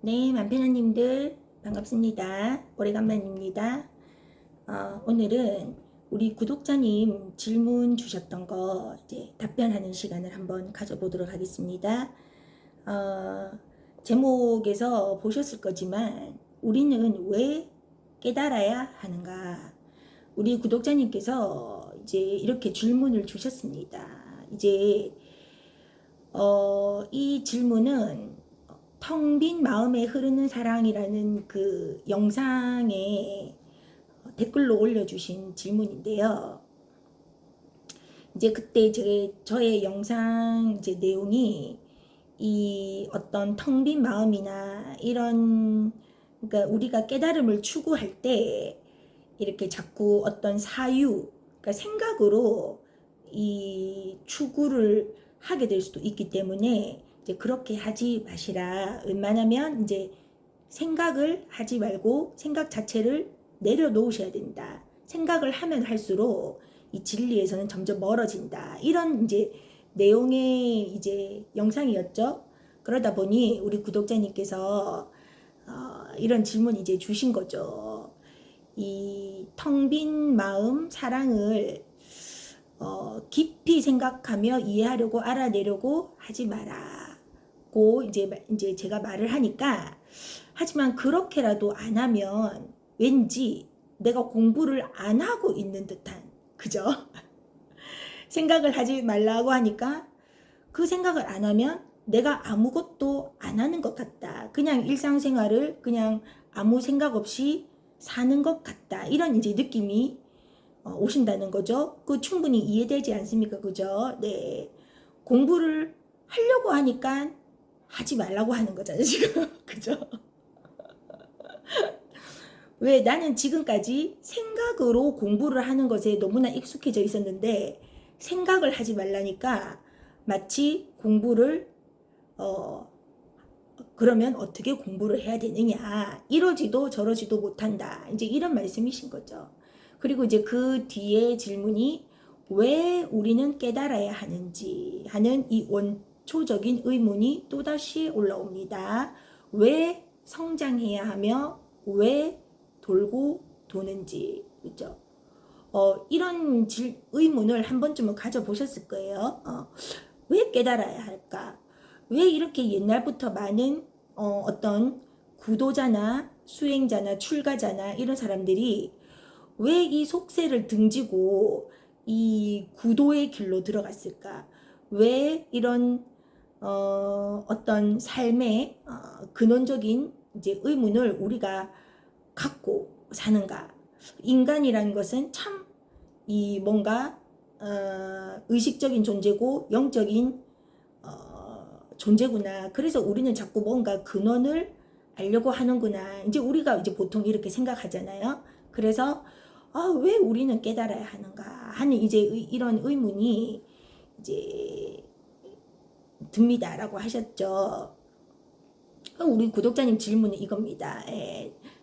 네, 만편아님들 반갑습니다. 오래간만입니다. 오늘은 우리 구독자님 질문 주셨던 거 이제 답변하는 시간을 한번 가져보도록 하겠습니다. 제목에서 보셨을 거지만 우리는 왜 깨달아야 하는가? 우리 구독자님께서 이제 이렇게 질문을 주셨습니다. 이제 이 질문은 텅 빈 마음에 흐르는 사랑이라는 그 영상에 댓글로 올려주신 질문인데요. 이제 그때 저의 영상 이제 내용이 이 어떤 텅 빈 마음이나 이런, 그러니까 우리가 깨달음을 추구할 때 이렇게 자꾸 어떤 사유, 그러니까 생각으로 이 추구를 하게 될 수도 있기 때문에 이제 그렇게 하지 마시라. 웬만하면 이제 생각을 하지 말고 생각 자체를 내려놓으셔야 된다. 생각을 하면 할수록 이 진리에서는 점점 멀어진다. 이런 이제 내용의 이제 영상이었죠. 그러다 보니 우리 구독자님께서 이런 질문 이제 주신 거죠. 이 텅 빈 마음, 사랑을 깊이 생각하며 이해하려고 알아내려고 하지 마라고 이제 제가 말을 하니까, 하지만 그렇게라도 안 하면 왠지 내가 공부를 안 하고 있는 듯한, 그죠? 생각을 하지 말라고 하니까 그 생각을 안 하면 내가 아무것도 안 하는 것 같다. 그냥 일상생활을 그냥 아무 생각 없이 사는 것 같다. 이런 이제 느낌이 오신다는 거죠. 그 충분히 이해되지 않습니까? 그죠? 네. 공부를 하려고 하니까 하지 말라고 하는 거잖아요, 지금. 그죠? 왜 나는 지금까지 생각으로 공부를 하는 것에 너무나 익숙해져 있었는데 생각을 하지 말라니까 마치 공부를 그러면 어떻게 공부를 해야 되느냐, 이러지도 저러지도 못한다, 이제 이런 말씀이신 거죠. 그리고 이제 그 뒤에 질문이 왜 우리는 깨달아야 하는지 하는 이 원초적인 의문이 또다시 올라옵니다. 왜 성장해야 하며 왜 돌고 도는지, 그죠? 이런 의문을 한 번쯤은 가져보셨을 거예요. 왜 깨달아야 할까? 왜 이렇게 옛날부터 많은 어떤 구도자나 수행자나 출가자나 이런 사람들이 왜 이 속세를 등지고 이 구도의 길로 들어갔을까? 왜 이런 어떤 삶의 근원적인 이제 의문을 우리가 갖고 사는가? 인간이라는 것은 참 이 뭔가 의식적인 존재고 영적인 존재구나. 그래서 우리는 자꾸 뭔가 근원을 알려고 하는구나. 이제 우리가 이제 보통 이렇게 생각하잖아요. 그래서 왜 우리는 깨달아야 하는가 하는 이제 이런 의문이 이제 듭니다라고 하셨죠. 우리 구독자님 질문은 이겁니다.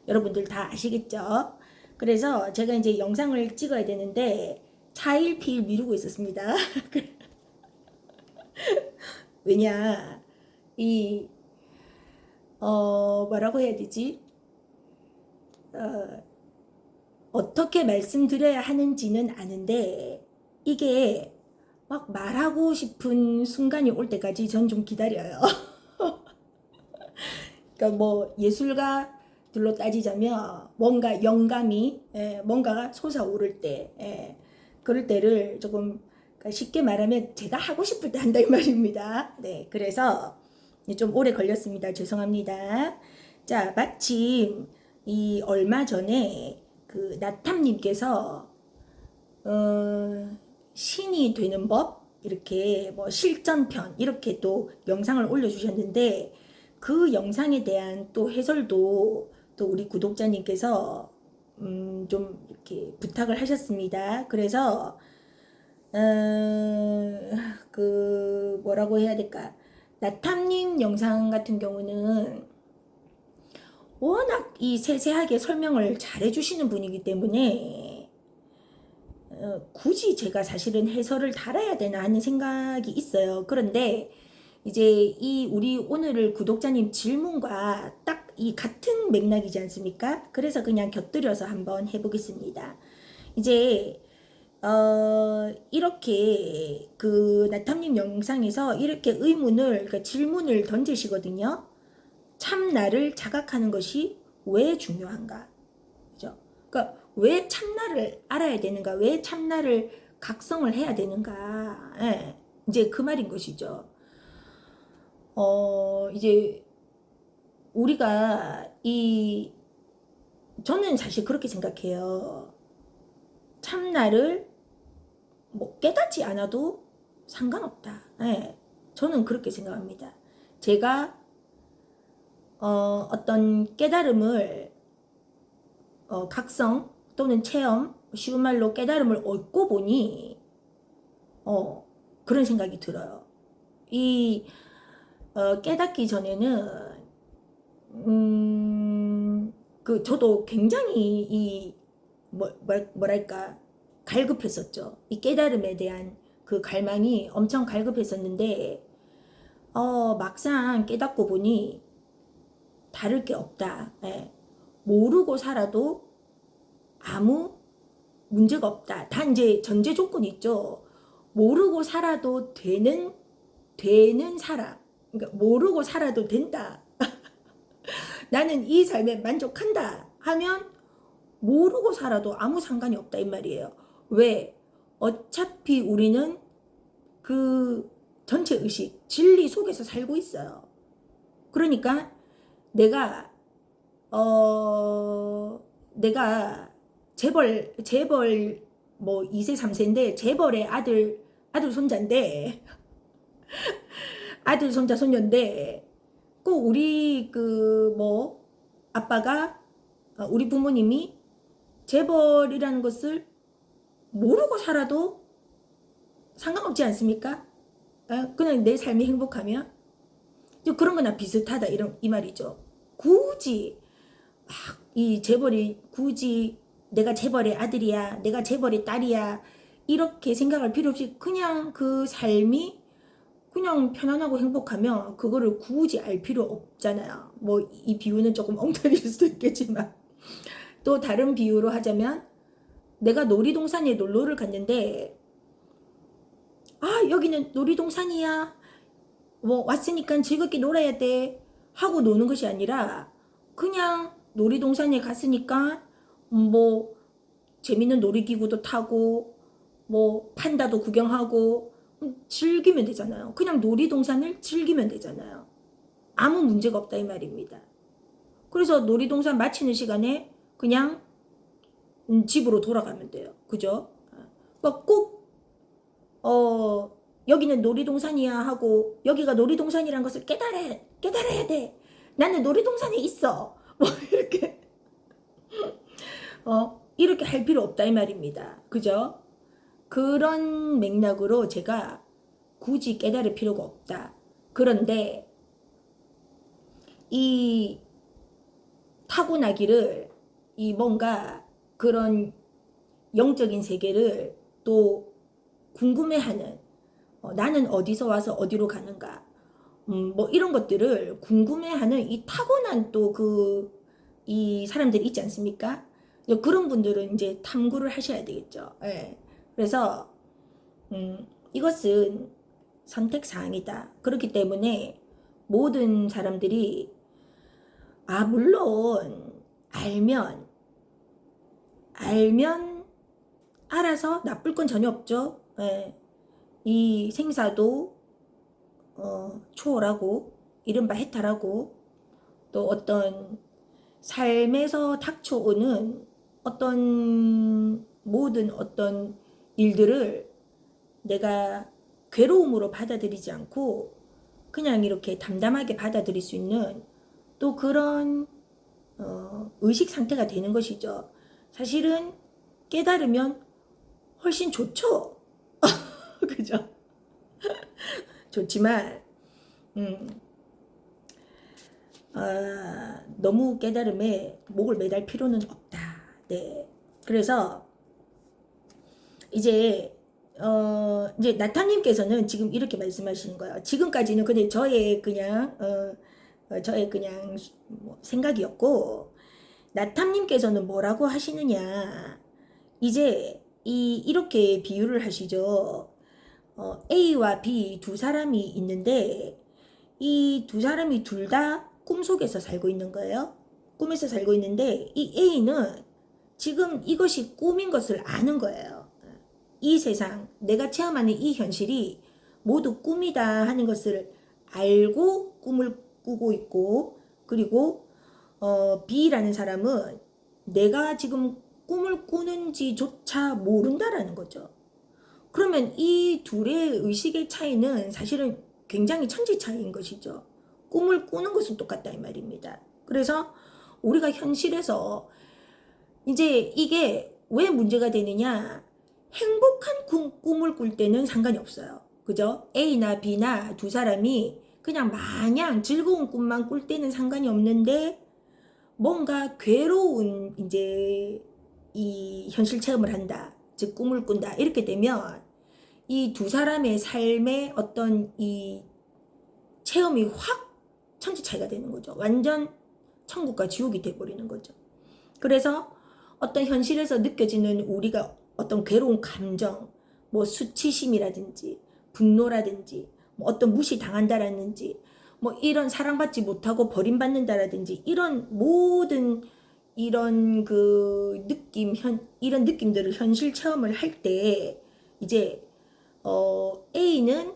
여러분들 다 아시겠죠? 그래서 제가 이제 영상을 찍어야 되는데 차일피일 미루고 있었습니다. 왜냐, 이 뭐라고 해야 되지? 어떻게 말씀드려야 하는지는 아는데 이게 막 말하고 싶은 순간이 올 때까지 전 좀 기다려요. 그러니까 뭐 예술가들로 따지자면 뭔가 영감이 뭔가가 솟아오를 때 그럴 때를 조금, 그러니까 쉽게 말하면 제가 하고 싶을 때 한다 이 말입니다. 네, 그래서 좀 오래 걸렸습니다. 죄송합니다. 자, 마침 이 얼마 전에 그 나탐님께서 신이 되는 법 이렇게 뭐 실전편 이렇게 또 영상을 올려주셨는데 그 영상에 대한 또 해설도 또 우리 구독자님께서 좀 이렇게 부탁을 하셨습니다. 그래서 그 뭐라고 해야 될까? 나탐님 영상 같은 경우는 워낙 이 세세하게 설명을 잘 해주시는 분이기 때문에 굳이 제가 사실은 해설을 달아야 되나 하는 생각이 있어요. 그런데 이제 이 우리 오늘 구독자님 질문과 딱 이 같은 맥락이지 않습니까? 그래서 그냥 곁들여서 한번 해보겠습니다. 이제 이렇게 그 나탐님 영상에서 이렇게 의문을, 그러니까 질문을 던지시거든요. 참나를 자각하는 것이 왜 중요한가? 그죠? 그러니까 왜 참나를 알아야 되는가? 왜 참나를 각성을 해야 되는가? 예, 이제 그 말인 것이죠. 이제 우리가 저는 사실 그렇게 생각해요. 참나를 뭐 깨닫지 않아도 상관없다. 예, 저는 그렇게 생각합니다. 제가 어떤 깨달음을 각성 또는 체험, 쉬운 말로 깨달음을 얻고 보니 그런 생각이 들어요. 이 깨닫기 전에는 저도 굉장히 뭐랄까 갈급했었죠. 이 깨달음에 대한 그 갈망이 엄청 갈급했었는데 막상 깨닫고 보니 다를 게 없다. 예. 모르고 살아도 아무 문제가 없다. 단 이제 전제 조건이 있죠. 모르고 살아도 되는 사람. 그러니까 모르고 살아도 된다. 나는 이 삶에 만족한다 하면 모르고 살아도 아무 상관이 없다 이 말이에요. 왜? 어차피 우리는 그 전체 의식, 진리 속에서 살고 있어요. 그러니까 내가 재벌 뭐 2세 3세인데 재벌의 아들 손자인데 아들 손자 손녀인데 꼭 우리 그 뭐 아빠가 우리 부모님이 재벌이라는 것을 모르고 살아도 상관없지 않습니까? 그냥 내 삶이 행복하면 그런 거나 비슷하다 이 말이죠. 굳이 이 재벌이 굳이 내가 재벌의 아들이야, 내가 재벌의 딸이야 이렇게 생각할 필요 없이 그냥 그 삶이 그냥 편안하고 행복하면 그거를 굳이 알 필요 없잖아요. 뭐 이 비유는 조금 엉터리일 수도 있겠지만 또 다른 비유로 하자면 내가 놀이동산에 놀러를 갔는데 여기는 놀이동산이야, 뭐 왔으니까 즐겁게 놀아야 돼 하고 노는 것이 아니라 그냥 놀이동산에 갔으니까 뭐 재밌는 놀이기구도 타고 뭐 판다도 구경하고 즐기면 되잖아요. 그냥 놀이동산을 즐기면 되잖아요. 아무 문제가 없다 이 말입니다. 그래서 놀이동산 마치는 시간에 그냥 집으로 돌아가면 돼요. 그죠? 그러니까 꼭 여기는 놀이동산이야 하고 여기가 놀이동산이란 것을 깨달아야 돼. 나는 놀이동산에 있어. 뭐 이렇게 이렇게 할 필요 없다 이 말입니다. 그죠? 그런 맥락으로 제가 굳이 깨달을 필요가 없다. 그런데 이 타고나기를 이 뭔가 그런 영적인 세계를 또 궁금해하는 나는 어디서 와서 어디로 가는가 뭐 이런 것들을 궁금해하는 이 타고난 또 이 사람들이 있지 않습니까? 그런 분들은 이제 탐구를 하셔야 되겠죠. 예. 그래서 이것은 선택사항이다. 그렇기 때문에 모든 사람들이 물론 알면 알아서 나쁠 건 전혀 없죠. 예. 이 생사도 초월하고 이른바 해탈하고 또 어떤 삶에서 닥쳐오는 모든 어떤 일들을 내가 괴로움으로 받아들이지 않고 그냥 이렇게 담담하게 받아들일 수 있는 또 그런 의식 상태가 되는 것이죠. 사실은 깨달으면 훨씬 좋죠. 그죠? 좋지만 너무 깨달음에 목을 매달 필요는 없다. 네. 그래서 이제 나타님께서는 지금 이렇게 말씀하시는 거예요. 지금까지는 근데 저의 그냥 저의 그냥 뭐 생각이었고, 나탐님께서는 뭐라고 하시느냐. 이제 이렇게 비유를 하시죠. A와 B 두 사람이 있는데 이 두 사람이 둘 다 꿈속에서 살고 있는 거예요. 꿈에서 살고 있는데 이 A는 지금 이것이 꿈인 것을 아는 거예요. 이 세상, 내가 체험하는 이 현실이 모두 꿈이다 하는 것을 알고 꿈을 꾸고 있고, 그리고 B라는 사람은 내가 지금 꿈을 꾸는지조차 모른다라는 거죠. 그러면 이 둘의 의식의 차이는 사실은 굉장히 천지 차이인 것이죠. 꿈을 꾸는 것은 똑같다 이 말입니다. 그래서 우리가 현실에서 이제 이게 왜 문제가 되느냐, 행복한 꿈을 꿀 때는 상관이 없어요. 그죠? A나 B나 두 사람이 그냥 마냥 즐거운 꿈만 꿀 때는 상관이 없는데, 뭔가 괴로운 이제 이 현실 체험을 한다, 즉 꿈을 꾼다 이렇게 되면 이 두 사람의 삶의 어떤 이 체험이 확 천지 차이가 되는 거죠. 완전 천국과 지옥이 돼버리는 거죠. 그래서 어떤 현실에서 느껴지는 우리가 어떤 괴로운 감정, 뭐 수치심이라든지 분노라든지 뭐 어떤 무시당한다라든지 뭐 이런 사랑받지 못하고 버림받는다라든지 이런 모든 이런 그 느낌, 이런 느낌들을 현실 체험을 할 때 이제 A는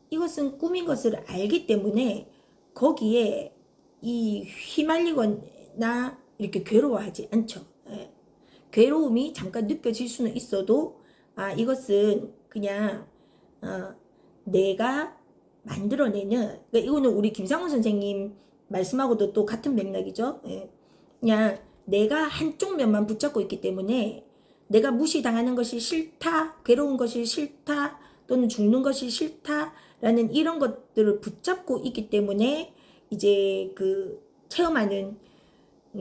이것은 꿈인 것을 알기 때문에 거기에 이 휘말리거나 이렇게 괴로워하지 않죠. 예. 괴로움이 잠깐 느껴질 수는 있어도 이것은 그냥 내가 만들어내는, 그러니까 이거는 우리 김상훈 선생님 말씀하고도 또 같은 맥락이죠. 예. 그냥 내가 한쪽 면만 붙잡고 있기 때문에 내가 무시당하는 것이 싫다, 괴로운 것이 싫다, 또는 죽는 것이 싫다라는 이런 것들을 붙잡고 있기 때문에 이제 그 체험하는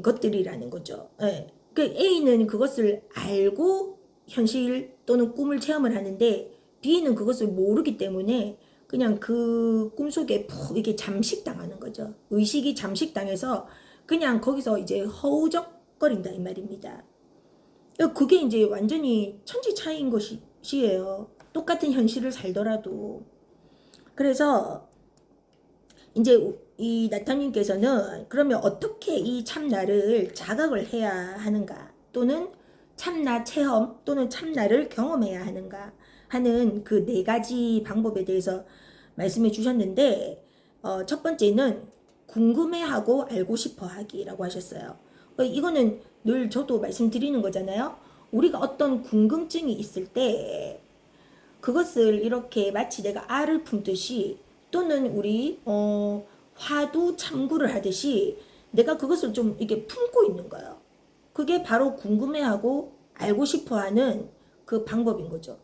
것들이라는 거죠. 예. 그 A는 그것을 알고 현실 또는 꿈을 체험을 하는데 B는 그것을 모르기 때문에 그냥 그 꿈속에 푹 이렇게 잠식당하는 거죠. 의식이 잠식당해서 그냥 거기서 이제 허우적거린다 이 말입니다. 그게 이제 완전히 천지 차이인 것이에요. 똑같은 현실을 살더라도. 그래서 이제 이 나타님께서는 그러면 어떻게 이 참나를 자각을 해야 하는가, 또는 참나 체험 또는 참나를 경험해야 하는가 하는 그 네 가지 방법에 대해서 말씀해 주셨는데, 첫 번째는 궁금해하고 알고 싶어 하기라고 하셨어요. 이거는 늘 저도 말씀드리는 거잖아요. 우리가 어떤 궁금증이 있을 때 그것을 이렇게 마치 내가 알을 품듯이, 또는 우리 화두 참구를 하듯이 내가 그것을 좀 이렇게 품고 있는 거예요. 그게 바로 궁금해하고 알고 싶어하는 그 방법인 거죠.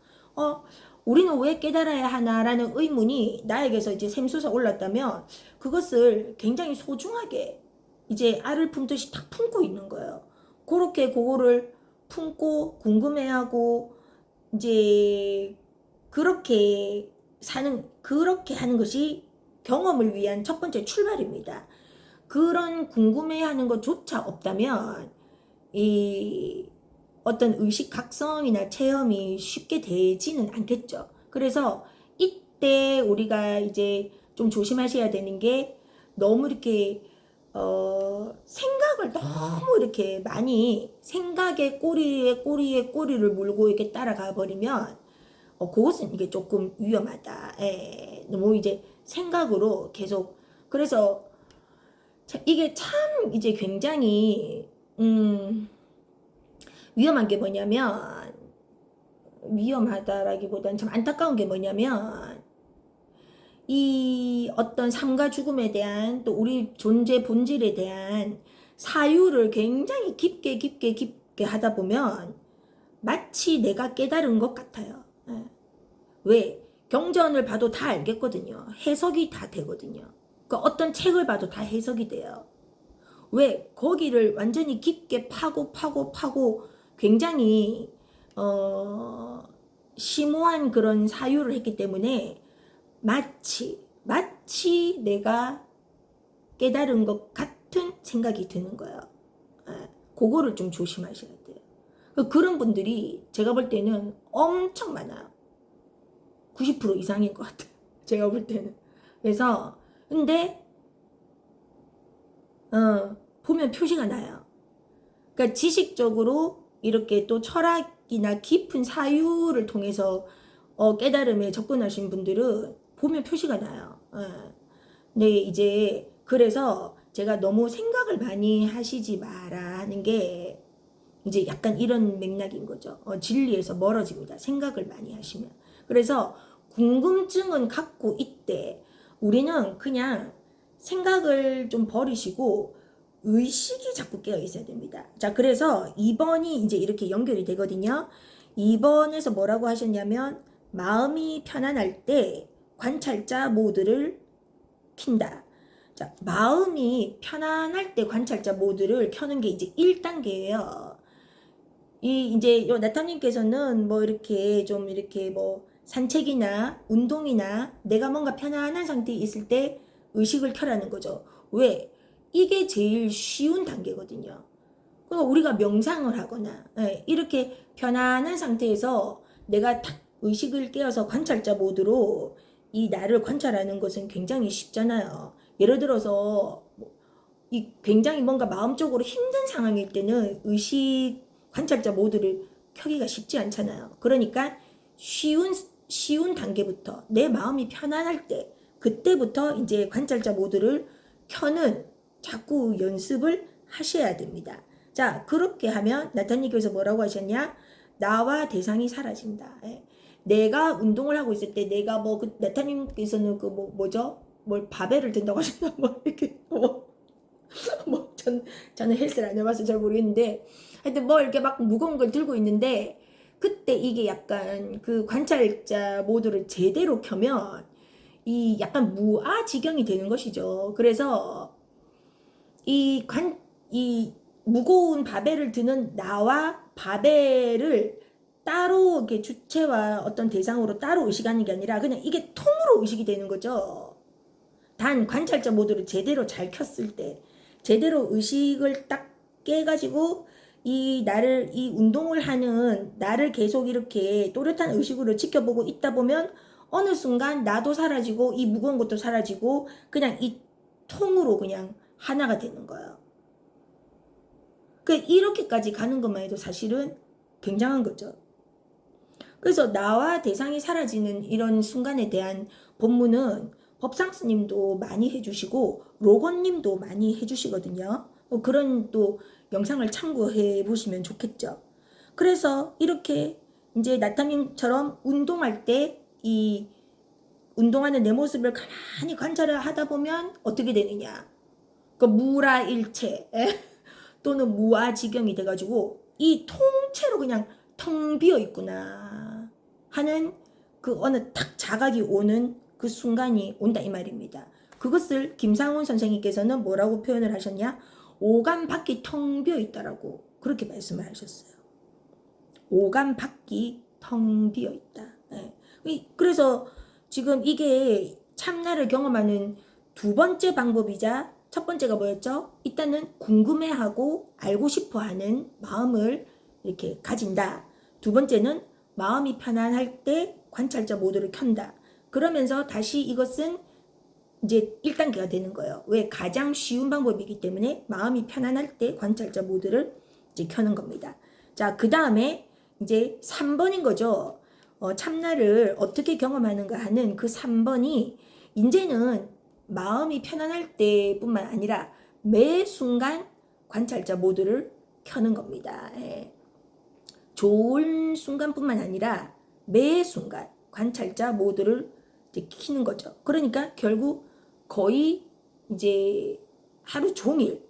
우리는 왜 깨달아야 하나라는 의문이 나에게서 이제 샘솟아 올랐다면 그것을 굉장히 소중하게 이제 알을 품듯이 딱 품고 있는 거예요. 그렇게 그거를 품고 궁금해하고 이제 그렇게 하는 것이 경험을 위한 첫 번째 출발입니다. 그런 궁금해하는 것조차 없다면 이 어떤 의식 각성이나 체험이 쉽게 되지는 않겠죠. 그래서 이때 우리가 이제 좀 조심하셔야 되는 게, 너무 이렇게 생각을 너무 이렇게 많이 생각의 꼬리에 꼬리를 물고 이렇게 따라가 버리면 그것은 이게 조금 위험하다. 너무 이제 생각으로 계속. 그래서 이게 참 이제 굉장히 위험한 게 뭐냐면, 위험하다라기보다는 참 안타까운 게 뭐냐면, 이 어떤 삶과 죽음에 대한, 또 우리 존재 본질에 대한 사유를 굉장히 깊게 하다 보면 마치 내가 깨달은 것 같아요. 왜? 경전을 봐도 다 알겠거든요. 해석이 다 되거든요. 그러니까 어떤 책을 봐도 다 해석이 돼요. 왜? 거기를 완전히 깊게 파고 굉장히 심오한 그런 사유를 했기 때문에 마치 내가 깨달은 것 같은 생각이 드는 거예요. 예, 그거를 좀 조심하셔야 돼요. 그런 분들이 제가 볼 때는 엄청 많아요. 90% 이상인 것 같아요. 제가 볼 때는. 그래서 근데 보면 표시가 나요. 그러니까 지식적으로 이렇게 또 철학이나 깊은 사유를 통해서 깨달음에 접근하신 분들은 보면 표시가 나요. 네, 이제 그래서 제가 너무 생각을 많이 하시지 마라 하는 게 이제 약간 이런 맥락인 거죠. 진리에서 멀어집니다. 생각을 많이 하시면. 그래서 궁금증은 갖고 있대. 우리는 그냥 생각을 좀 버리시고 의식이 자꾸 깨어 있어야 됩니다. 자, 그래서 2번이 이제 이렇게 연결이 되거든요. 2번에서 뭐라고 하셨냐면 마음이 편안할 때 관찰자 모드를 킨다. 자, 마음이 편안할 때 관찰자 모드를 켜는 게 이제 1단계예요. 이제 요 나타님께서는 뭐 이렇게 좀 이렇게 뭐 산책이나 운동이나 내가 뭔가 편안한 상태에 있을 때 의식을 켜라는 거죠. 왜? 이게 제일 쉬운 단계거든요. 그러니까 우리가 명상을 하거나 이렇게 편안한 상태에서 내가 탁 의식을 깨어서 관찰자 모드로 이 나를 관찰하는 것은 굉장히 쉽잖아요. 예를 들어서 이 굉장히 뭔가 마음적으로 힘든 상황일 때는 의식 관찰자 모드를 켜기가 쉽지 않잖아요. 그러니까 쉬운 단계부터 내 마음이 편안할 때 그때부터 이제 관찰자 모드를 켜는 자꾸 연습을 하셔야 됩니다. 자, 그렇게 하면 나타님께서 뭐라고 하셨냐? 나와 대상이 사라진다. 내가 운동을 하고 있을 때 내가 뭐 그 나타님께서는 그 뭐죠? 뭘 바벨을 든다고 하셨나? 뭐 이렇게 저는 헬스를 안 해봐서 잘 모르겠는데 하여튼 뭐 이렇게 막 무거운 걸 들고 있는데 그때 이게 약간 그 관찰자 모드를 제대로 켜면 이 약간 무아지경이 되는 것이죠. 그래서 이 무거운 바벨을 드는 나와 바벨을 따로 이렇게 주체와 어떤 대상으로 따로 의식하는 게 아니라 그냥 이게 통으로 의식이 되는 거죠. 단 관찰자 모드를 제대로 잘 켰을 때 제대로 의식을 딱 깨가지고 이 운동을 하는 나를 계속 이렇게 또렷한 의식으로 지켜보고 있다 보면 어느 순간 나도 사라지고 이 무거운 것도 사라지고 그냥 이 통으로 그냥 하나가 되는 거예요. 이렇게까지 가는 것만 해도 사실은 굉장한 거죠. 그래서 나와 대상이 사라지는 이런 순간에 대한 본문은 법상스님도 많이 해주시고 로건님도 많이 해주시거든요. 그런 또 영상을 참고해 보시면 좋겠죠. 그래서 이렇게 이제 나타님처럼 운동할 때 이 운동하는 내 모습을 가만히 관찰을 하다 보면 어떻게 되느냐. 무라일체 또는 무아지경이 돼가지고 이 통째로 그냥 텅 비어 있구나 하는 그 어느 탁 자각이 오는 그 순간이 온다 이 말입니다. 그것을 김상훈 선생님께서는 뭐라고 표현을 하셨냐? 오감 밖이 텅 비어 있다라고 그렇게 말씀을 하셨어요. 오감 밖이 텅 비어 있다. 그래서 지금 이게 참나를 경험하는 두 번째 방법이자 첫 번째가 뭐였죠? 일단은 궁금해하고 알고 싶어하는 마음을 이렇게 가진다. 두 번째는 마음이 편안할 때 관찰자 모드를 켠다. 그러면서 다시 이것은 이제 1단계가 되는 거예요. 왜? 가장 쉬운 방법이기 때문에 마음이 편안할 때 관찰자 모드를 이제 켜는 겁니다. 자, 그 다음에 이제 3번인 거죠. 참나를 어떻게 경험하는가 하는 그 3번이 이제는 마음이 편안할 때뿐만 아니라 매 순간 관찰자 모드를 켜는 겁니다. 좋은 순간뿐만 아니라 매 순간 관찰자 모드를 이제 켜는 거죠. 그러니까 결국 거의 이제 하루 종일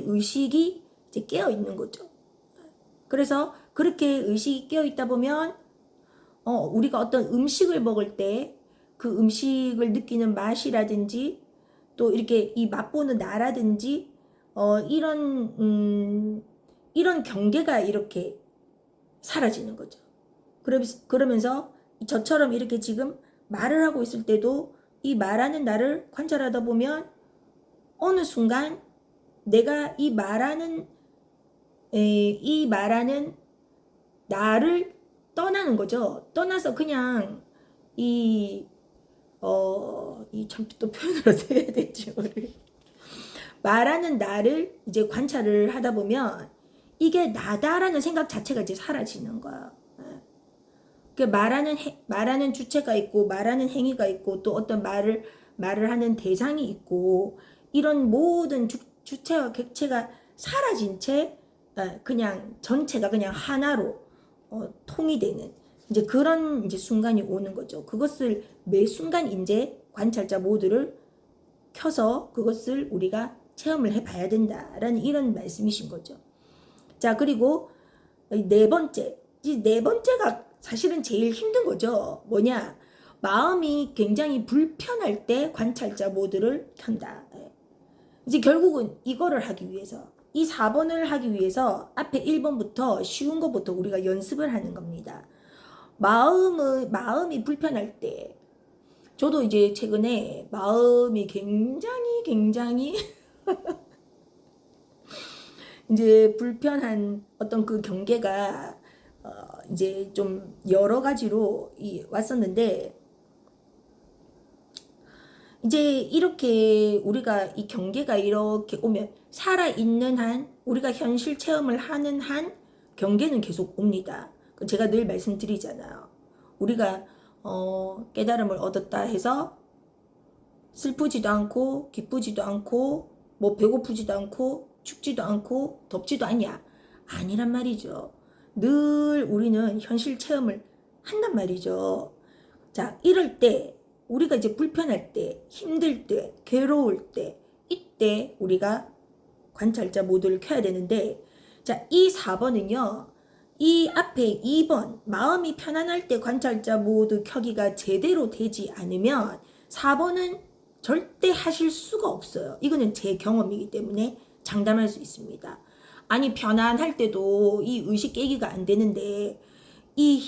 의식이 이제 깨어 있는 거죠. 그래서 그렇게 의식이 깨어 있다 보면 우리가 어떤 음식을 먹을 때 그 음식을 느끼는 맛이라든지 또 이렇게 이 맛보는 나라든지 이런 경계가 이렇게 사라지는 거죠. 그러면서 저처럼 이렇게 지금 말을 하고 있을 때도 이 말하는 나를 관찰하다 보면 어느 순간 내가 이 말하는 나를 떠나는 거죠. 떠나서 그냥 이 참 또 표현을 어떻게 해야 될지 말하는 나를 이제 관찰을 하다 보면 이게 나다라는 생각 자체가 이제 사라지는 거야. 그 말하는 주체가 있고 말하는 행위가 있고 또 어떤 말을 하는 대상이 있고 이런 모든 주체와 객체가 사라진 채 그냥 전체가 그냥 하나로 통이되는 이제 그런 이제 순간이 오는 거죠. 그것을 매 순간 이제 관찰자 모드를 켜서 그것을 우리가 체험을 해봐야 된다라는 이런 말씀이신 거죠. 자, 그리고 네 번째, 이 네 번째가 사실은 제일 힘든 거죠. 뭐냐? 마음이 굉장히 불편할 때 관찰자 모드를 켠다. 이제 결국은 이거를 하기 위해서 이 4번을 하기 위해서 앞에 1번부터 쉬운 것부터 우리가 연습을 하는 겁니다. 마음이 불편할 때 저도 이제 최근에 마음이 굉장히 이제 불편한 어떤 그 경계가 이제 좀 여러 가지로 왔었는데 이제 이렇게 우리가 이 경계가 이렇게 오면 살아있는 한 우리가 현실 체험을 하는 한 경계는 계속 옵니다. 제가 늘 말씀드리잖아요. 우리가 깨달음을 얻었다 해서 슬프지도 않고 기쁘지도 않고 뭐 배고프지도 않고 춥지도 않고 덥지도 않냐? 아니란 말이죠. 늘 우리는 현실 체험을 한단 말이죠. 자, 이럴 때 우리가 이제 불편할 때, 힘들 때, 괴로울 때 이때 우리가 관찰자 모드를 켜야 되는데 자, 이 4번은요. 이 앞에 2번 마음이 편안할 때 관찰자 모드 켜기가 제대로 되지 않으면 4번은 절대 하실 수가 없어요. 이거는 제 경험이기 때문에 장담할 수 있습니다. 아니 편안할 때도 이 의식 깨기가 안 되는데 이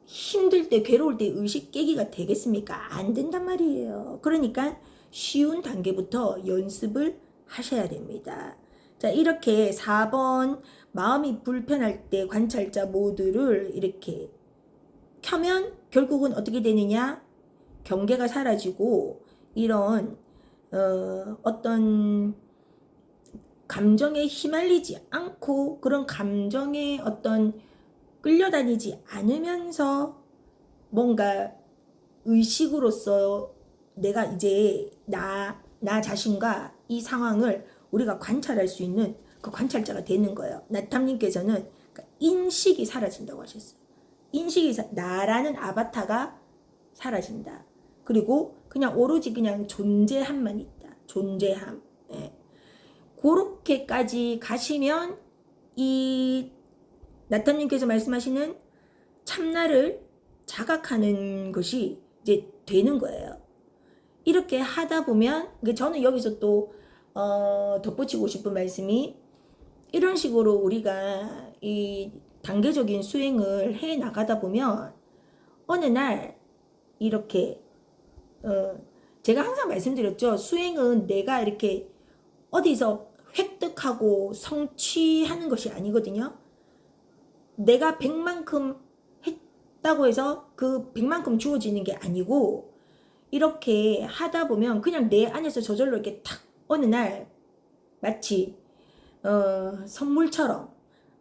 힘들 때 괴로울 때 의식 깨기가 되겠습니까? 안 된단 말이에요. 그러니까 쉬운 단계부터 연습을 하셔야 됩니다. 자, 이렇게 4번 마음이 불편할 때 관찰자 모드를 이렇게 켜면 결국은 어떻게 되느냐? 경계가 사라지고 이런 어떤 감정에 휘말리지 않고 그런 감정에 어떤 끌려다니지 않으면서 뭔가 의식으로서 내가 이제 나 자신과 이 상황을 우리가 관찰할 수 있는 그 관찰자가 되는 거예요. 나탐님께서는 인식이 사라진다고 하셨어요. 나라는 아바타가 사라진다. 그리고 그냥 오로지 그냥 존재함만 있다. 존재함. 예. 그렇게까지 가시면 이 나탐님께서 말씀하시는 참나를 자각하는 것이 이제 되는 거예요. 이렇게 하다 보면 저는 여기서 또 덧붙이고 싶은 말씀이 이런 식으로 우리가 이 단계적인 수행을 해 나가다 보면 어느 날 이렇게 제가 항상 말씀드렸죠. 수행은 내가 이렇게 어디서 획득하고 성취하는 것이 아니거든요. 내가 100만큼 했다고 해서 그 100만큼 주어지는 게 아니고 이렇게 하다 보면 그냥 내 안에서 저절로 이렇게 탁 어느 날 마치 선물처럼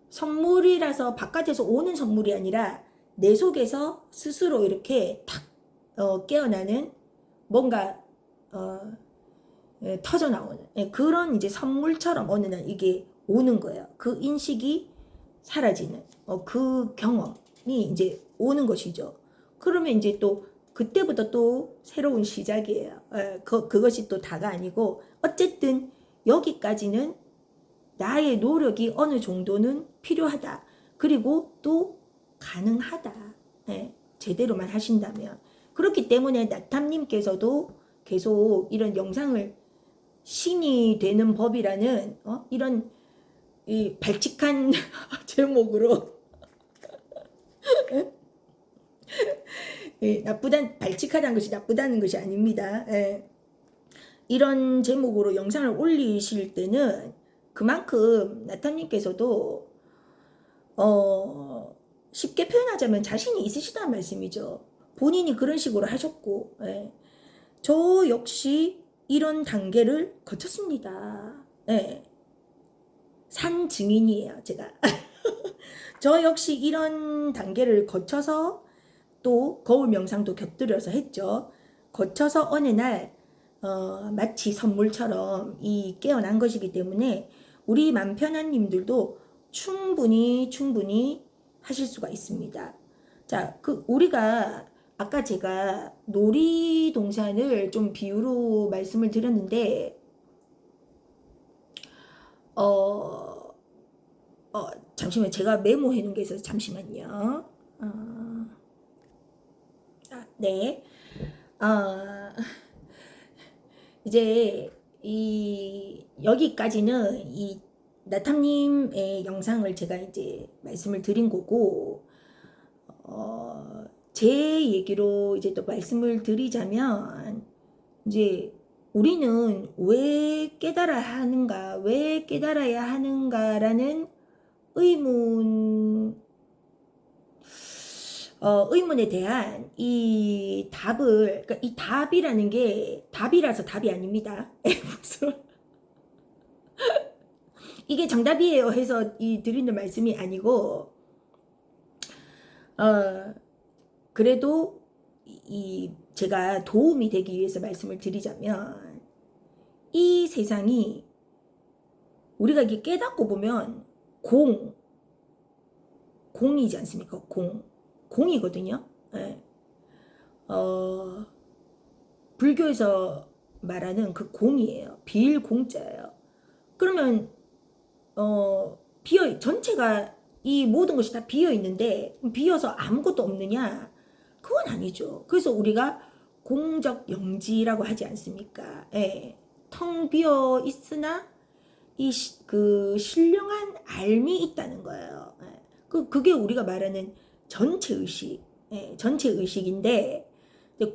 선물이라서 바깥에서 오는 선물이 아니라 내 속에서 스스로 이렇게 탁 깨어나는 뭔가 터져 나오는 그런 이제 선물처럼 어느 날 이게 오는 거예요. 그 인식이 사라지는 그 경험이 이제 오는 것이죠. 그러면 이제 또 그때부터 또 새로운 시작이에요. 그것이 또 다가 아니고 어쨌든 여기까지는 나의 노력이 어느 정도는 필요하다. 그리고 또 가능하다. 제대로만 하신다면. 그렇기 때문에 나탐님께서도 계속 이런 영상을 신이 되는 법이라는 이런 이 발칙한 제목으로 발칙하다는 것이 나쁘다는 것이 아닙니다. 이런 제목으로 영상을 올리실 때는 그만큼 나타님께서도 쉽게 표현하자면 자신이 있으시다는 말씀이죠. 본인이 그런 식으로 하셨고, 예. 저 역시 이런 단계를 거쳤습니다. 예. 산 증인이에요, 제가. 저 역시 이런 단계를 거쳐서 또 거울 명상도 곁들여서 했죠. 거쳐서 어느 날 마치 선물처럼 이 깨어난 것이기 때문에 우리 맘편한님들도 충분히 하실 수가 있습니다. 자, 우리가 아까 제가 놀이동산을 좀 비유로 말씀을 드렸는데 잠시만, 제가 메모해 놓은 게 있어서 잠시만요. 네. 이제 여기까지는 이 나탐님의 영상을 제가 이제 말씀을 드린 거고, 제 얘기로 이제 또 말씀을 드리자면, 이제 우리는 왜 깨달아야 하는가, 왜 깨달아야 하는가라는 의문에 대한 이 답을, 그러니까 이 답이라는 게 답이라서 답이 아닙니다. 이게 정답이에요 해서 드리는 말씀이 아니고, 그래도 제가 도움이 되기 위해서 말씀을 드리자면, 이 세상이 우리가 이게 깨닫고 보면 공이지 않습니까? 공이거든요. 네. 불교에서 말하는 그 공이에요. 비일공자예요. 그러면 전체가 이 모든 것이 다 비어 있는데 비어서 아무것도 없느냐? 그건 아니죠. 그래서 우리가 공적 영지라고 하지 않습니까? 예. 텅 비어 있으나 그 신령한 알미 있다는 거예요. 예. 그게 우리가 말하는 전체 의식, 예, 전체 의식인데,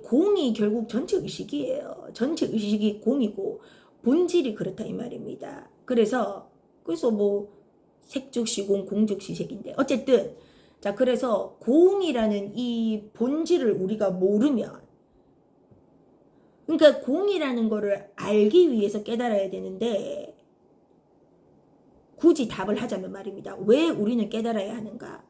공이 결국 전체 의식이에요. 전체 의식이 공이고 본질이 그렇다 이 말입니다. 그래서 뭐 색즉시공, 공즉시색인데 어쨌든, 자, 그래서 공이라는 이 본질을 우리가 모르면, 그러니까 공이라는 거를 알기 위해서 깨달아야 되는데, 굳이 답을 하자면 말입니다. 왜 우리는 깨달아야 하는가?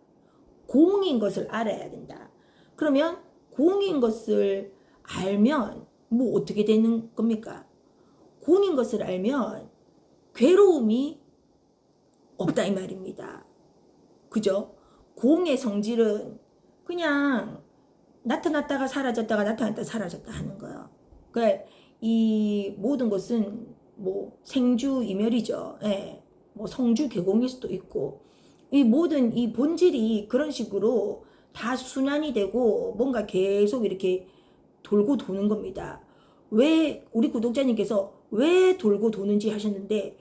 공인 것을 알아야 된다. 그러면 공인 것을 알면 뭐 어떻게 되는 겁니까? 공인 것을 알면 괴로움이 없다 이 말입니다. 그죠? 공의 성질은 그냥 나타났다가 사라졌다가 나타났다가 사라졌다 하는 거예요. 그러니까 이 모든 것은 뭐 생주이멸이죠. 예. 뭐 성주개공일 수도 있고, 이 모든 이 본질이 그런 식으로 다 순환이 되고 뭔가 계속 이렇게 돌고 도는 겁니다. 왜 우리 구독자님께서 왜 돌고 도는지 하셨는데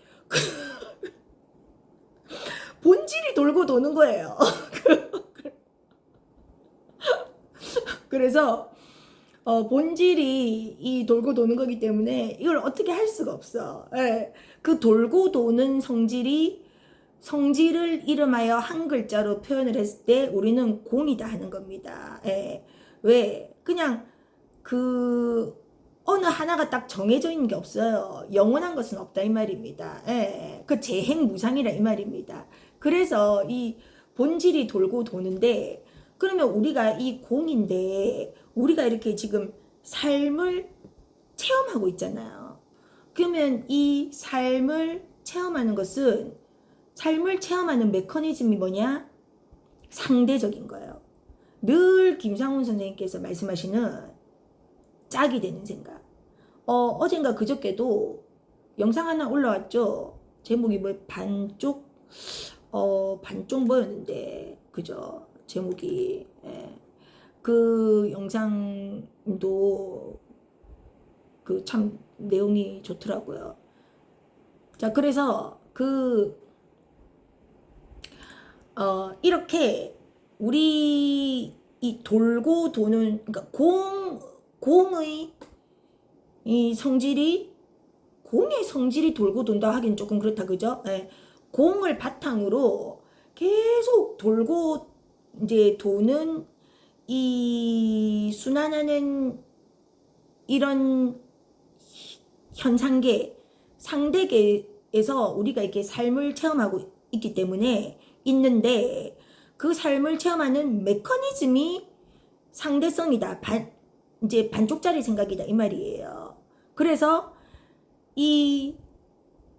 본질이 돌고 도는 거예요. 그래서 본질이 이 돌고 도는 거기 때문에 이걸 어떻게 할 수가 없어. 예. 그 돌고 도는 성질을 이름하여 한 글자로 표현을 했을 때 우리는 공이다 하는 겁니다. 예. 왜? 그냥 어느 하나가 딱 정해져 있는 게 없어요. 영원한 것은 없다 이 말입니다. 예. 그 재행무상이라 이 말입니다. 그래서 이 본질이 돌고 도는데, 그러면 우리가 이 공인데 우리가 이렇게 지금 삶을 체험하고 있잖아요. 그러면 이 삶을 체험하는 것은, 삶을 체험하는 메커니즘이 뭐냐? 상대적인 거예요. 늘 김상훈 선생님께서 말씀하시는 짝이 되는 생각. 어젠가 그저께도 영상 하나 올라왔죠. 제목이 뭐 반쪽 뭐였는데, 그죠? 제목이. 예. 그 영상도 참 내용이 좋더라고요. 자, 그래서 이렇게 우리 이 도는, 그러니까 공의 이 성질이 공의 성질이 돌고 돈다 하긴 조금 그렇다, 그죠? 예. 공을 바탕으로 계속 돌고 이제 도는 이 순환하는 이런 현상계, 상대계에서 우리가 이렇게 삶을 체험하고 있기 때문에 있는데, 그 삶을 체험하는 메커니즘이 상대성이다. 이제 반쪽짜리 생각이다 이 말이에요. 그래서 이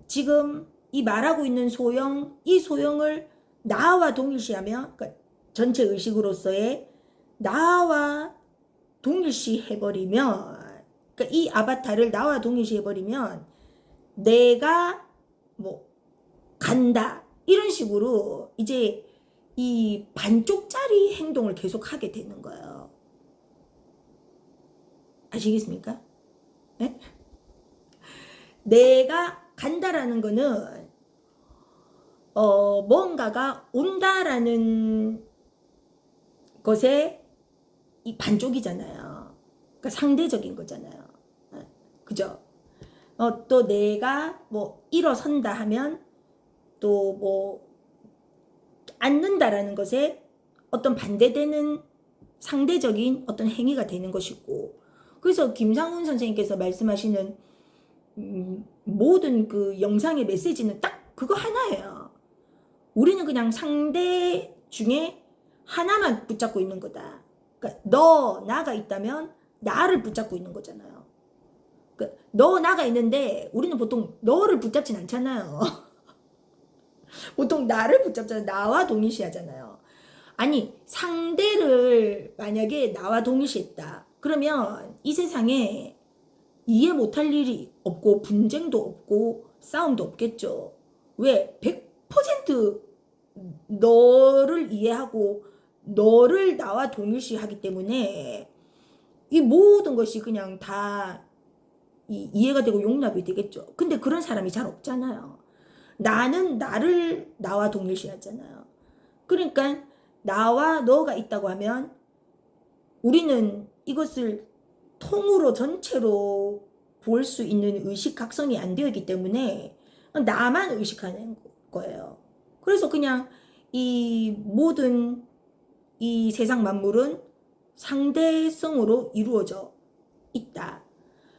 지금 이 말하고 있는 소형, 이 소형을 나와 동일시하며, 그러니까 전체 의식으로서의 나와 동일시 해버리면, 그러니까 이 아바타를 나와 동일시 해버리면 내가 뭐 간다 이런 식으로 이제 이 반쪽짜리 행동을 계속 하게 되는 거예요. 아시겠습니까? 네? 내가 간다라는 거는 뭔가가 온다라는 것에 이 반쪽이잖아요. 그러니까 상대적인 거잖아요. 그죠? 또 내가 뭐 일어선다 하면 또 뭐 앉는다라는 것에 어떤 반대되는 상대적인 어떤 행위가 되는 것이고, 그래서 김상훈 선생님께서 말씀하시는 모든 그 영상의 메시지는 딱 그거 하나예요. 우리는 그냥 상대 중에 하나만 붙잡고 있는 거다. 그러니까 너 나가 있다면 나를 붙잡고 있는 거잖아요. 그러니까 너 나가 있는데 우리는 보통 너를 붙잡진 않잖아요. 보통 나를 붙잡잖아요. 나와 동일시하잖아요. 아니, 상대를 만약에 나와 동일시했다. 그러면 이 세상에 이해 못할 일이 없고 분쟁도 없고 싸움도 없겠죠. 왜? 100% 너를 이해하고 너를 나와 동일시하기 때문에 이 모든 것이 그냥 다 이해가 되고 용납이 되겠죠. 근데 그런 사람이 잘 없잖아요. 나는 나를 나와 동일시하잖아요. 그러니까 나와 너가 있다고 하면 우리는 이것을 통으로 전체로 볼 수 있는 의식 각성이 안 되어 있기 때문에 나만 의식하는 거예요. 그래서 그냥 이 모든 이 세상 만물은 상대성으로 이루어져 있다.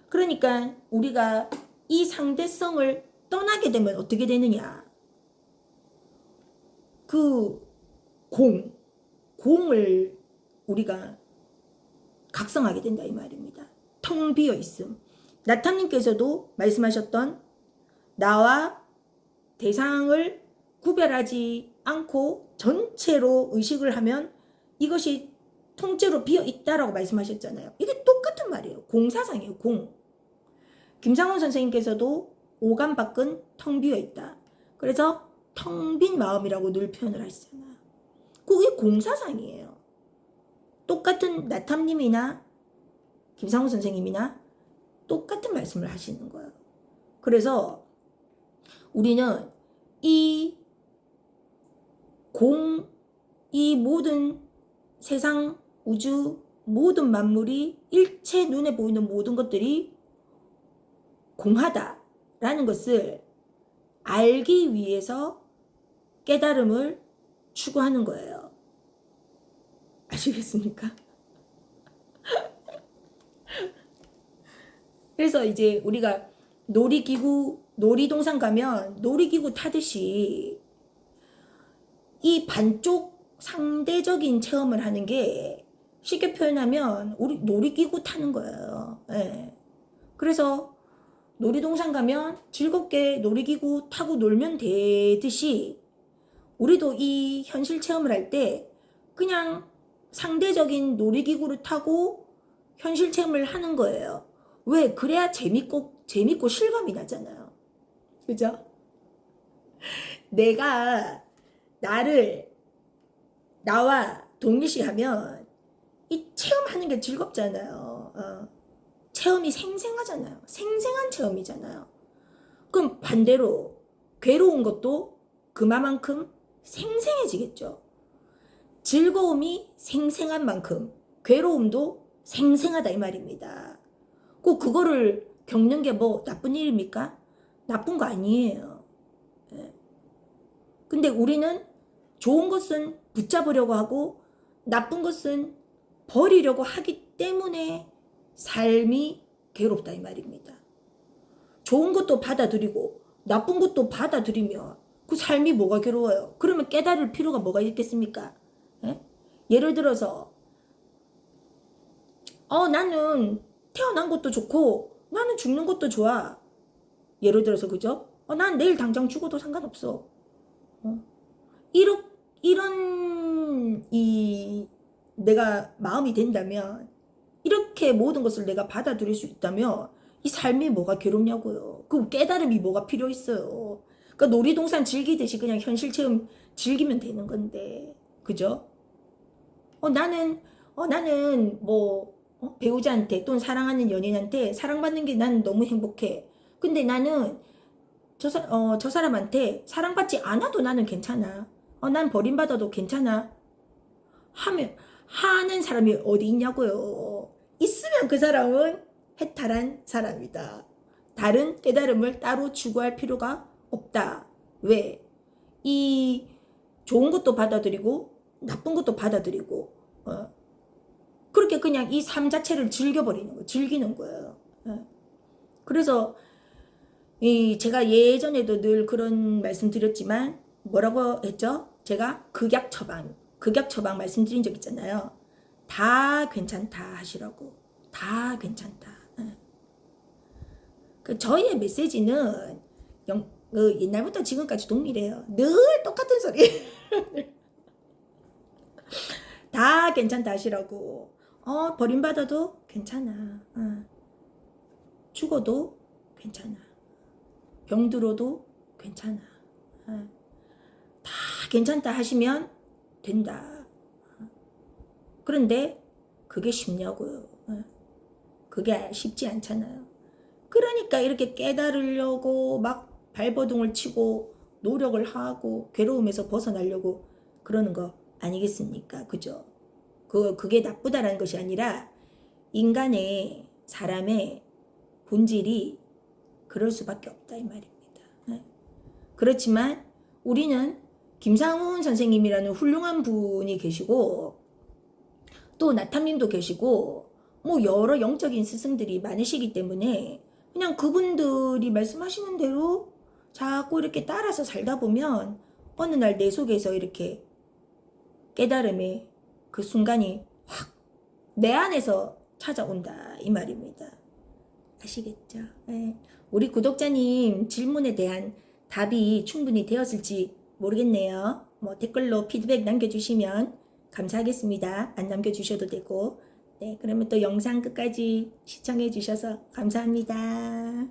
그러니까 우리가 이 상대성을 떠나게 되면 어떻게 되느냐? 그 공을 우리가 각성하게 된다 이 말입니다. 텅 비어 있음. 나타님께서도 말씀하셨던 나와 대상을 구별하지 않고 전체로 의식을 하면 이것이 통째로 비어 있다라고 말씀하셨잖아요. 이게 똑같은 말이에요. 공사상이에요. 공. 김상훈 선생님께서도 오감 밖은 텅 비어 있다. 그래서 텅 빈 마음이라고 늘 표현을 하시잖아요. 그게 공사상이에요. 똑같은 나탐님이나 김상훈 선생님이나 똑같은 말씀을 하시는 거예요. 그래서 우리는 이 모든 세상, 우주, 모든 만물이 일체 눈에 보이는 모든 것들이 공하다라는 것을 알기 위해서 깨달음을 추구하는 거예요. 아시겠습니까? 그래서 이제 우리가 놀이동산 가면 놀이기구 타듯이 이 반쪽 상대적인 체험을 하는 게 쉽게 표현하면 우리 놀이기구 타는 거예요. 네. 그래서 놀이동산 가면 즐겁게 놀이기구 타고 놀면 되듯이 우리도 이 현실 체험을 할 때 그냥 상대적인 놀이기구를 타고 현실 체험을 하는 거예요. 왜? 그래야 재밌고 실감이 나잖아요. 그죠? 내가 나와 동일시하면 이 체험하는 게 즐겁잖아요. 체험이 생생하잖아요. 생생한 체험이잖아요. 그럼 반대로 괴로운 것도 그만큼 생생해지겠죠. 즐거움이 생생한 만큼 괴로움도 생생하다 이 말입니다. 꼭 그거를 겪는 게 뭐 나쁜 일입니까? 나쁜 거 아니에요. 예. 근데 우리는 좋은 것은 붙잡으려고 하고 나쁜 것은 버리려고 하기 때문에 삶이 괴롭다 이 말입니다. 좋은 것도 받아들이고 나쁜 것도 받아들이면 그 삶이 뭐가 괴로워요? 그러면 깨달을 필요가 뭐가 있겠습니까? 예? 예를 들어서 나는 태어난 것도 좋고 나는 죽는 것도 좋아. 예를 들어서 그죠? 난 내일 당장 죽어도 상관없어. 이런 내가 마음이 된다면 이렇게 모든 것을 내가 받아들일 수 있다면 이 삶이 뭐가 괴롭냐고요. 그 깨달음이 뭐가 필요 있어요. 그러니까 놀이동산 즐기듯이 그냥 현실 체험 즐기면 되는 건데 그죠? 나는 뭐 배우자한테 또는 사랑하는 연인한테 사랑받는 게 난 너무 행복해. 근데 나는 저 사람한테 사랑받지 않아도 나는 괜찮아. 난 버림받아도 괜찮아. 하는 사람이 어디 있냐고요. 있으면 그 사람은 해탈한 사람이다. 다른 깨달음을 따로 추구할 필요가 없다. 왜? 이 좋은 것도 받아들이고 나쁜 것도 받아들이고 그렇게 그냥 이 삶 자체를 즐기는 거예요. 그래서 제가 예전에도 늘 그런 말씀 드렸지만 뭐라고 했죠? 제가 극약 처방 말씀드린 적 있잖아요. 다 괜찮다 하시라고. 다 괜찮다. 저희의 메시지는 옛날부터 지금까지 동일해요. 늘 똑같은 소리. 다 괜찮다 하시라고. 버림받아도 괜찮아. 죽어도 괜찮아. 병들어도 괜찮아. 다 괜찮다 하시면 된다. 그런데 그게 쉽냐고요. 그게 쉽지 않잖아요. 그러니까 이렇게 깨달으려고 막 발버둥을 치고 노력을 하고 괴로움에서 벗어나려고 그러는 거 아니겠습니까? 그죠? 그게 나쁘다라는 것이 아니라 인간의 사람의 본질이 그럴 수밖에 없다 이 말입니다. 그렇지만 우리는 김상훈 선생님이라는 훌륭한 분이 계시고 또 나탐님도 계시고 뭐 여러 영적인 스승들이 많으시기 때문에 그냥 그분들이 말씀하시는 대로 자꾸 이렇게 따라서 살다 보면 어느 날 내 속에서 이렇게 깨달음의 그 순간이 확 내 안에서 찾아온다 이 말입니다. 아시겠죠? 네. 우리 구독자님 질문에 대한 답이 충분히 되었을지 모르겠네요. 뭐 댓글로 피드백 남겨주시면 감사하겠습니다. 안 남겨주셔도 되고. 네, 그러면 또 영상 끝까지 시청해 주셔서 감사합니다.